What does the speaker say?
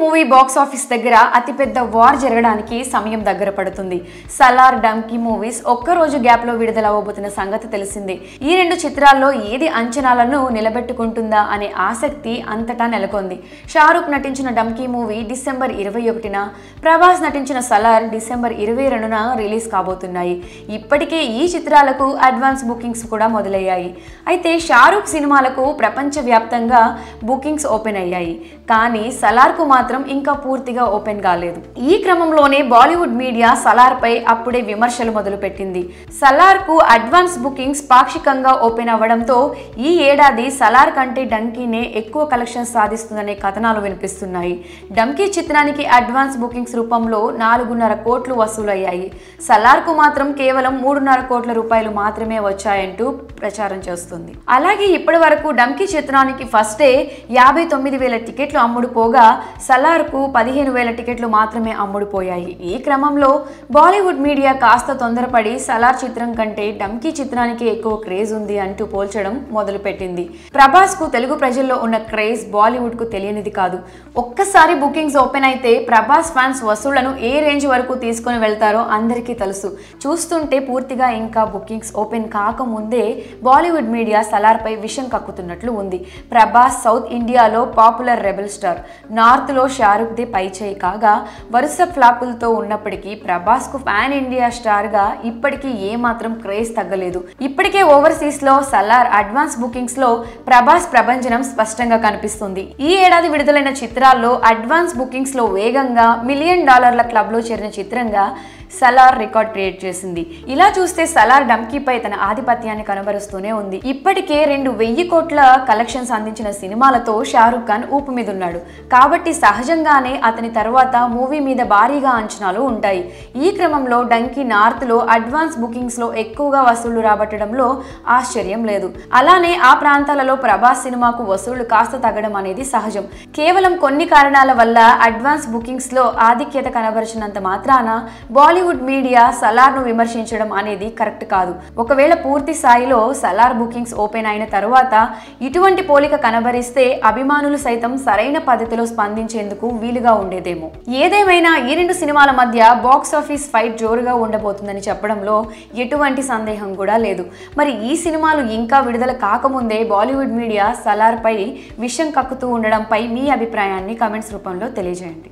Movie box office దగ్గర అతిపెద్ద war జరగడానికి సమయం దగ్గర పడుతుంది. సలార్, డంకీ మూవీస్ ఒక్కరోజు గ్యాప్ లో విడుదలవ్వబోతున్న సంగతి తెలిసిందే. ఈ రెండు చిత్రాల్లో ఏది అంచనాలను నిలబెట్టుకుంటుందా అనే ఆసక్తి అంతటా నెలకొంది. షారూక్ నటించిన డంకీ మూవీ డిసెంబర్ 21న, ప్రభాస్ నటించిన సలార్ డిసెంబర్ 22న రిలీజ్ కాబోతున్నాయి. ఇప్పటికే ఈ చిత్రాలకు అడ్వాన్స్ బుకింగ్స్ కూడా మొదలయ్యాయి. అయితే షారూక్ సినిమాలకు ప్రపంచవ్యాప్తంగా బుకింగ్స్ ఓపెన్ అయ్యాయి. కానీ సలార్కు మాత్రం ఇంకా పూర్తిగా ఓపెన్ కాలేదు. ఈ క్రమంలోనే బాలీవుడ్ మీడియా సలార్ పై అప్పుడే విమర్శలు మొదలుపెట్టింది. సలార్ కు అడ్వాన్స్ బుకింగ్స్ పాక్షికంగా ఓపెన్ అవ్వడంతో ఈ ఏడాది సలార్ కంటే డంకీనే ఎక్కువ కలెక్షన్స్ సాధిస్తుందనే కథనాలు వినిపిస్తున్నాయి. డంకీ చిత్రానికి అడ్వాన్స్ బుకింగ్స్ రూపంలో 4.5 కోట్లు వసూలయ్యాయి. సలార్ కు మాత్రం కేవలం 3.5 కోట్ల రూపాయలు మాత్రమే వచ్చాయంటూ ప్రచారం చేస్తుంది. అలాగే ఇప్పటి వరకు డంకీ చిత్రానికి ఫస్ట్ డే 59,000 టికెట్లు అమ్ముడుపోగా సలార్ కు 15,000 టికెట్లు మాత్రమే అమ్ముడుపోయాయి. ఈ క్రమంలో బాలీవుడ్ మీడియా కాస్త తొందరపడి సలార్ చిత్రం కంటే డంకీ చిత్రానికి ఎక్కువ క్రేజ్ ఉంది అంటూ పోల్చడం మొదలుపెట్టింది. ప్రభాస్ కు తెలుగు ప్రజల్లో ఉన్న క్రేజ్ బాలీవుడ్ కు తెలియనిది కాదు. ఒక్కసారి బుకింగ్స్ ఓపెన్ అయితే ప్రభాస్ ఫ్యాన్స్ వసూళ్లను ఏ రేంజ్ వరకు తీసుకుని వెళ్తారో అందరికీ తెలుసు. చూస్తుంటే పూర్తిగా ఇంకా బుకింగ్స్ ఓపెన్ కాకముందే బాలీవుడ్ మీడియా సలార్ పై విషం కక్కుతున్నట్లు ఉంది. ప్రభాస్ సౌత్ ఇండియాలో పాపులర్ రెబల్ స్టార్, నార్త్ లో షారూక్ ది పై చేయి కాగా వరుస ఫ్లాపులతో ఉన్నప్పటికీ ప్రభాస్ కు పాన్ ఇండియా స్టార్ గా ఇప్పటికీ ఏ మాత్రం క్రేజ్ తగ్గలేదు. ఇప్పటికే ఓవర్సీస్ లో సలార్ అడ్వాన్స్ బుకింగ్స్ లో ప్రభాస్ ప్రభంజనం స్పష్టంగా కనిపిస్తుంది. ఈ ఏడాది విడుదలైన చిత్రాల్లో అడ్వాన్స్ బుకింగ్స్ లో వేగంగా $1 మిలియన్ క్లబ్ లో చేరిన చిత్రంగా సలార్ రికార్డ్ క్రియేట్ చేసింది. ఇలా చూస్తే సలార్ డంకీపై తన ఆధిపత్యాన్ని కనబరుస్తూనే ఉంది. ఇప్పటికే 2,000 కోట్ల కలెక్షన్స్ అందించిన సినిమాలతో షారూక్ ఖాన్ ఊపు మీద ఉన్నాడు. కాబట్టి సహజంగానే అతని తర్వాత మూవీ మీద భారీగా అంచనాలు ఉంటాయి. ఈ క్రమంలో డంకీ నార్త్ లో అడ్వాన్స్ బుకింగ్స్ లో ఎక్కువగా వసూళ్లు రాబట్టడంలో ఆశ్చర్యం లేదు. అలానే ఆ ప్రాంతాలలో ప్రభాస్ సినిమాకు వసూళ్లు కాస్త తగ్గడం అనేది సహజం. కేవలం కొన్ని కారణాల వల్ల అడ్వాన్స్ బుకింగ్స్ లో ఆధిక్యత కనబరిచినంత మాత్రాన బాలీవుడ్ మీడియా సలార్ ను విమర్శించడం అనేది కరెక్ట్ కాదు. ఒకవేళ పూర్తి స్థాయిలో సలార్ బుకింగ్స్ ఓపెన్ అయిన తరువాత ఇటువంటి పోలిక కనబరిస్తే అభిమానులు సైతం సరైన పద్ధతిలో స్పందించేందుకు వీలుగా ఉండేదేమో. ఏదేమైనా ఈ రెండు సినిమాల మధ్య బాక్స్ ఆఫీస్ ఫైట్ జోరుగా ఉండబోతుందని చెప్పడంలో ఎటువంటి సందేహం కూడా లేదు. మరి ఈ సినిమాలు ఇంకా విడుదల కాకముందే బాలీవుడ్ మీడియా సలార్ పై విషం కక్కుతూ ఉండడంపై మీ అభిప్రాయాన్ని కామెంట్స్ రూపంలో తెలియజేయండి.